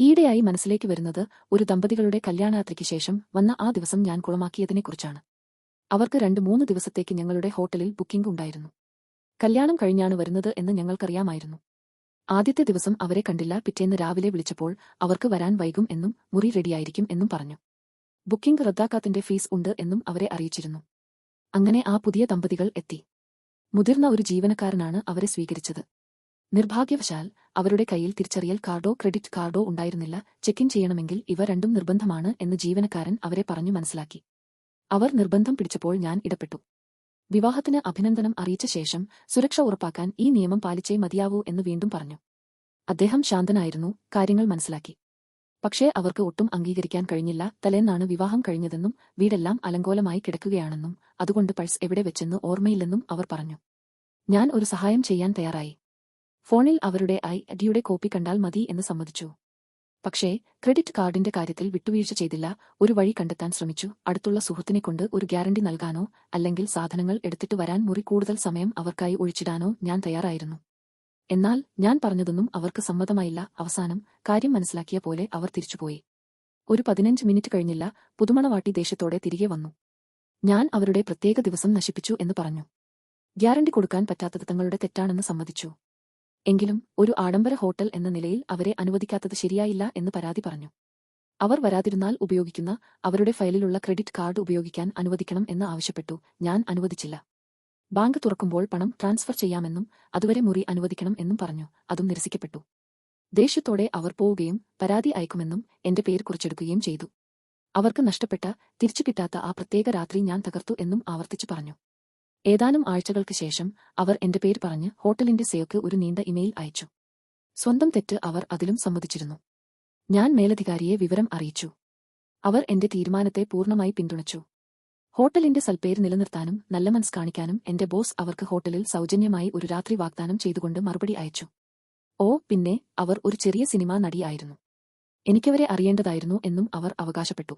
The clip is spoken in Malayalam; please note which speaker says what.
Speaker 1: ഈയിടെയായി മനസ്സിലേക്ക് വരുന്നത് ഒരു ദമ്പതികളുടെ കല്യാണയാത്രയ്ക്ക് ശേഷം വന്ന ആ ദിവസം ഞാൻ കുളമാക്കിയതിനെക്കുറിച്ചാണ്. അവർക്ക് 2-3 ദിവസത്തേക്ക് ഞങ്ങളുടെ ഹോട്ടലിൽ ബുക്കിംഗ് ഉണ്ടായിരുന്നു. കല്യാണം കഴിഞ്ഞാണ് വരുന്നത് എന്ന് ഞങ്ങൾക്കറിയാമായിരുന്നു. ആദ്യത്തെ ദിവസം അവരെ കണ്ടില്ല. പിറ്റേന്ന് രാവിലെ വിളിച്ചപ്പോൾ അവർക്ക് വരാൻ വൈകും എന്നും മുറി റെഡിയായിരിക്കും എന്നും പറഞ്ഞു. ബുക്കിംഗ് റദ്ദാക്കാത്തിന്റെ ഫീസ് ഉണ്ട് എന്നും അവരെ അറിയിച്ചിരുന്നു. അങ്ങനെ ആ പുതിയ ദമ്പതികൾ എത്തി. മുതിർന്ന ഒരു ജീവനക്കാരനാണ് അവരെ സ്വീകരിച്ചത്. നിർഭാഗ്യവശാൽ അവരുടെ കയ്യിൽ തിരിച്ചറിയൽ കാർഡോ ക്രെഡിറ്റ് കാർഡോ ഉണ്ടായിരുന്നില്ല. ചെക്ക് ഇൻ ചെയ്യണമെങ്കിൽ ഇവ രണ്ടും നിർബന്ധമാണ് എന്ന് ജീവനക്കാരൻ അവരെ പറഞ്ഞു മനസ്സിലാക്കി. അവർ നിർബന്ധം പിടിച്ചപ്പോൾ ഞാൻ ഇടപെട്ടു. വിവാഹത്തിന് അഭിനന്ദനം അറിയിച്ച ശേഷം സുരക്ഷ ഉറപ്പാക്കാൻ ഈ നിയമം പാലിച്ചേ മതിയാവൂ എന്ന് വീണ്ടും പറഞ്ഞു. അദ്ദേഹം ശാന്തനായിരുന്നു, കാര്യങ്ങൾ മനസ്സിലാക്കി. പക്ഷേ അവർക്ക് ഒട്ടും അംഗീകരിക്കാൻ കഴിഞ്ഞില്ല. തലേന്നാണ് വിവാഹം കഴിഞ്ഞതെന്നും വീടെല്ലാം അലങ്കോലമായി കിടക്കുകയാണെന്നും അതുകൊണ്ട് പഴ്സ് എവിടെ വെച്ചെന്ന് ഓർമ്മയില്ലെന്നും അവർ പറഞ്ഞു. ഞാൻ ഒരു സഹായം ചെയ്യാൻ തയ്യാറായി. ഫോണിൽ അവരുടെ ഐഡിയുടെ കോപ്പി കണ്ടാൽ മതി എന്ന് സമ്മതിച്ചു. പക്ഷേ ക്രെഡിറ്റ് കാർഡിന്റെ കാര്യത്തിൽ വിട്ടുവീഴ്ച ചെയ്തില്ല. ഒരു വഴി കണ്ടെത്താൻ ശ്രമിച്ചു. അടുത്തുള്ള സുഹൃത്തിനെക്കൊണ്ട് ഒരു ഗ്യാരണ്ടി നൽകാനോ അല്ലെങ്കിൽ സാധനങ്ങൾ എടുത്തിട്ട് വരാൻ മുറി കൂടുതൽ സമയം അവർക്കായി ഒഴിച്ചിടാനോ ഞാൻ തയ്യാറായിരുന്നു. എന്നാൽ ഞാൻ പറഞ്ഞതൊന്നും അവർക്ക് സമ്മതമായില്ല. അവസാനം കാര്യം മനസ്സിലാക്കിയ പോലെ അവർ തിരിച്ചുപോയി. ഒരു 15 മിനിറ്റ് കഴിഞ്ഞില്ല. പുതുമണവാട്ടി ദേഷ്യത്തോടെ തിരികെ വന്നു. ഞാൻ അവരുടെ പ്രത്യേക ദിവസം നശിപ്പിച്ചു എന്ന് പറഞ്ഞു. ഗ്യാരണ്ടി കൊടുക്കാൻ പറ്റാത്തത് തങ്ങളുടെ തെറ്റാണെന്ന് സമ്മതിച്ചു. എങ്കിലും ഒരു ആഡംബര ഹോട്ടൽ എന്ന നിലയിൽ അവരെ അനുവദിക്കാത്തത് ശരിയായില്ല എന്ന് പരാതി പറഞ്ഞു. അവർ വരാതിരുന്നാൽ ഉപയോഗിക്കുന്ന അവരുടെ ഫയലിലുള്ള ക്രെഡിറ്റ് കാർഡ് ഉപയോഗിക്കാൻ അനുവദിക്കണം എന്ന് ആവശ്യപ്പെട്ടു. ഞാൻ അനുവദിച്ചില്ല. ബാങ്ക് തുറക്കുമ്പോൾ പണം ട്രാൻസ്ഫർ ചെയ്യാമെന്നും അതുവരെ മുറി അനുവദിക്കണം എന്നും പറഞ്ഞു. അതും നിരസിക്കപ്പെട്ടു. ദേഷ്യത്തോടെ അവർ പോവുകയും പരാതി അയക്കുമെന്നും എന്റെ പേര് കുറിച്ചെടുക്കുകയും ചെയ്തു. അവർക്ക് നഷ്ടപ്പെട്ട തിരിച്ചു കിട്ടാത്ത ആ പ്രത്യേക രാത്രി ഞാൻ തകർത്തു എന്നും ആവർത്തിച്ചു പറഞ്ഞു. ഏതാനും ആഴ്ചകൾക്ക് ശേഷം അവർ എന്റെ പേര് പറഞ്ഞ് ഹോട്ടലിന്റെ സെയോക്ക് ഒരു നീണ്ട ഇമെയിൽ അയച്ചു. സ്വന്തം തെറ്റ് അവർ അതിലും സമ്മതിച്ചിരുന്നു. ഞാൻ മേലധികാരിയെ വിവരം അറിയിച്ചു. അവർ എന്റെ തീരുമാനത്തെ പൂർണ്ണമായി പിന്തുണച്ചു. ഹോട്ടലിന്റെ സൽപ്പേര് നിലനിർത്താനും നല്ല മനസ്സ് കാണിക്കാനും എന്റെ ബോസ് അവർക്ക് ഹോട്ടലിൽ സൗജന്യമായി ഒരു രാത്രി വാഗ്ദാനം ചെയ്തുകൊണ്ട് മറുപടി അയച്ചു. പിന്നെ അവർ ഒരു ചെറിയ സിനിമാ നടിയായിരുന്നു. എനിക്കവരെ അറിയേണ്ടതായിരുന്നു എന്നും അവർ അവകാശപ്പെട്ടു.